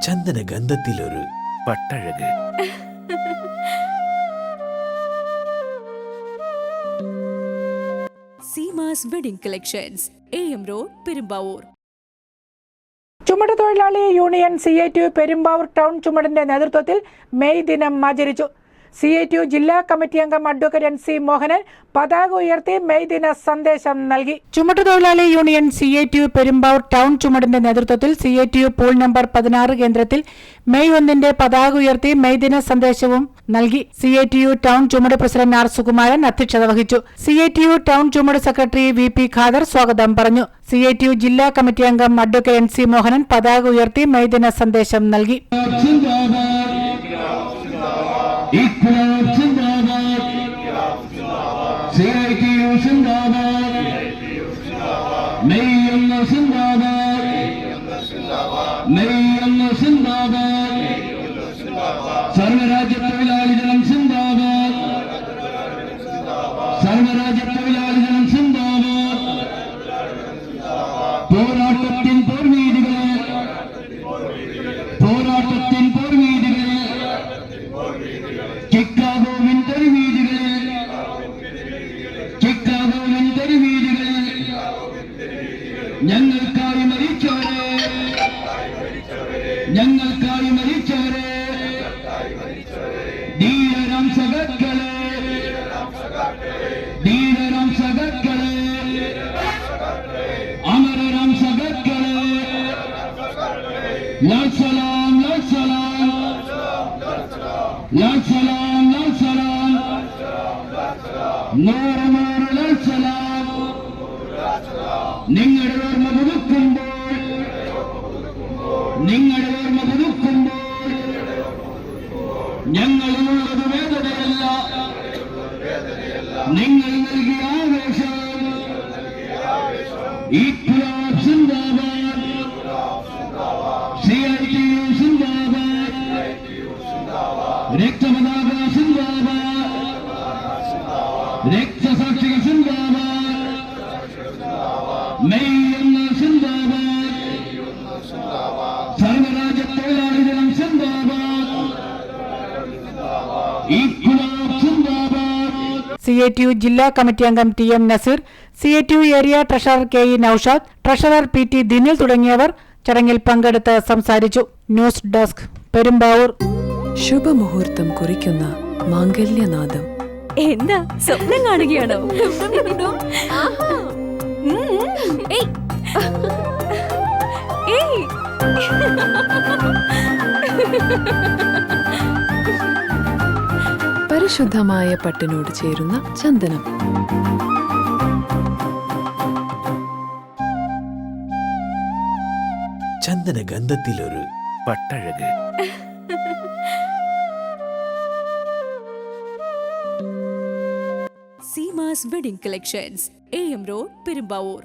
ചന്ദന ഗന്ധത്തിലൊരു പട്ടഴക്. Seemas wedding collections, AM road, Perumbavoor. ചുമട് തൊഴിലാളി യൂണിയൻ CITU പെരുമ്പാവൂർ ടൗൺ ചുമടിന്റെ നേതൃത്വത്തിൽ മെയ് ദിനം ആചരിച്ചു. CITU ജില്ലാ കമ്മിറ്റി അംഗം അഡ്വക്കേറ്റ് NC മോഹനൻ പതാക ഉയർത്തി മെയ് ദിന സന്ദേശം നൽകി. ചുമട് തൊഴിലാളി യൂണിയൻ CITU പെരുമ്പാവൂർ ടൗൺ ചുമടിന്റെ നേതൃത്വത്തിൽ CITU പൂൾ നമ്പർ 16 കേന്ദ്രത്തിൽ മെയ് 1 പതാക ഉയർത്തി മെയ് ദിന സന്ദേശവും നൽകി. CITU ടൗൺ ചുമട് പ്രസിഡന്റ് R സുകുമാരൻ അധ്യക്ഷത വഹിച്ചു. CITU ടൗൺ ചുമട് സെക്രട്ടറി VP ഖാദർ സ്വാഗതം പറഞ്ഞു. CITU ജില്ലാ കമ്മിറ്റി അംഗം അഡ്വക്കേറ്റ് NC മോഹനൻ പതാക ഉയർത്തി മെയ് ദിന സന്ദേശം നൽകി. സർവരാജ്യ തൊഴിലാളി ജനം സിന്ദാബാദ്, സർവരാജ്യ തൊഴിലാളി ജനം സിന്ദാബാദ്. പോരാട്ടത്തിൻ പോർവീതികളെ, പോരാട്ടത്തിൻ പോർവീതികളെ, ചിക്കാഗോവിൻ തെരുവീതികളെ, ചിക്കാഗോവിൻ തെരുവീതികളെ, ഞങ്ങൾക്കായി മരിച്ചവരെ, ഞങ്ങൾക്കായി മരിച്ചവരെ, ധീരരാം സഖാക്കളെ, ധീരരാം സഖാക്കളെ, അമരരാം സഖാക്കളെ, ലാൽ സലാം, ലാൽ സലാം, ലാൽ സലാം, ലാൽ സലാം, നൂറ് നൂറ് ലാൽ സലാം. നിങ്ങളുടെ ഓർമ്മ പുതുക്കുമ്പോൾ, നിങ്ങളുടെ ഓർമ്മ പുതുക്കുമ്പോൾ ഞങ്ങളുള്ളത് വേദനയല്ല, നിങ്ങൾ നൽകിയ ആവേശം. ഇൻക്ലാബ് സിന്ദാബാദ്, CITU സിന്ദാബാദ്, രക്തപതാക സിന്ദാബാദ്, രക്തസാക്ഷികൾ സിന്ദാബാദ്, മെയ് 1 സിന്ദാബാദ്, സർവരാജ്യ തൊഴിലാളി ജനം സിന്ദാബാദ്, ഇൻക്ലാബ് സിന്ദാബാദ്. CITU ജില്ലാ കമ്മിറ്റി അംഗം TM Nazeer, CITU area treasurer KE Noushad, treasurer PT Dinil തുടങ്ങിയവർ ചടങ്ങിൽ പങ്കെടുത്ത് സംസാരിച്ചു. News desk, Perumbavoor. ശുഭമുഹൂർത്തം കുറിക്കുന്ന മാംഗല്യനാദം. എന്താ സ്വപ്നം കാണുകയാണോ? പരിശുദ്ധമായ പട്ടിനോട് ചേരുന്ന ചന്ദനം. ചന്ദന ഗന്ധത്തിലൊരു പട്ടഴക്. Seemas wedding collections, AM road, Perumbavoor.